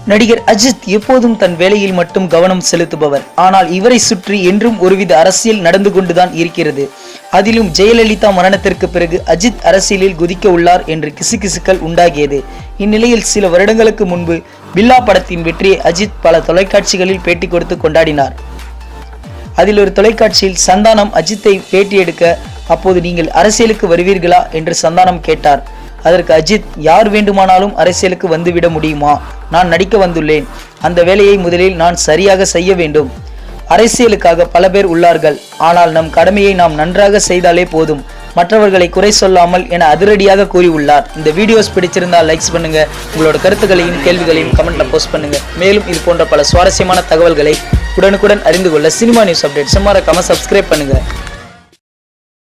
நடிகர் அஜித் எப்போதும் தன் வேலையில் மட்டும் கவனம் செலுத்துபவர். ஆனால் இவரை சுற்றி என்றும் ஒருவித அரசியல் நடந்து கொண்டுதான் இருக்கிறது. அதிலும் ஜெயலலிதா மரணத்திற்கு பிறகு அஜித் அரசியலில் குதிக்க உள்ளார் என்று கிசுகிசுக்கள் உண்டாகியது. இந்நிலையில் சில வருடங்களுக்கு முன்பு பில்லா படத்தின் வெற்றியை அஜித் பல தொலைக்காட்சிகளில் பேட்டி கொடுத்து கொண்டாடினார். அதில் ஒரு தொலைக்காட்சியில் சந்தானம் அஜித்தை பேட்டி எடுக்க, அப்போது நீங்கள் அரசியலுக்கு வருவீர்களா என்று சந்தானம் கேட்டார். அதற்கு அஜித், யார் வேண்டுமானாலும் அரசியலுக்கு வந்துவிட முடியுமா? நான் நடிக்க வந்துள்ளேன். அந்த வேலையை முதலில் நான் சரியாக செய்ய வேண்டும். அரசியலுக்காக பல பேர் உள்ளார்கள். ஆனால் நம் கடமையை நாம் நன்றாக செய்தாலே போதும், மற்றவர்களை குறை சொல்லாமல் என அதிரடியாக கூறியுள்ளார். இந்த வீடியோஸ் பிடிச்சிருந்தால் லைக்ஸ் பண்ணுங்க. உங்களோட கருத்துக்களையும் கேள்விகளையும் கமெண்ட்ல போஸ்ட் பண்ணுங்க. மேலும் இது போன்ற பல சுவாரஸ்யமான தகவல்களை உடனுக்குடன் அறிந்து கொள்ள சினிமா நியூஸ் அப்டேட்ஸ் மறக்காம சப்ஸ்கிரைப் பண்ணுங்க.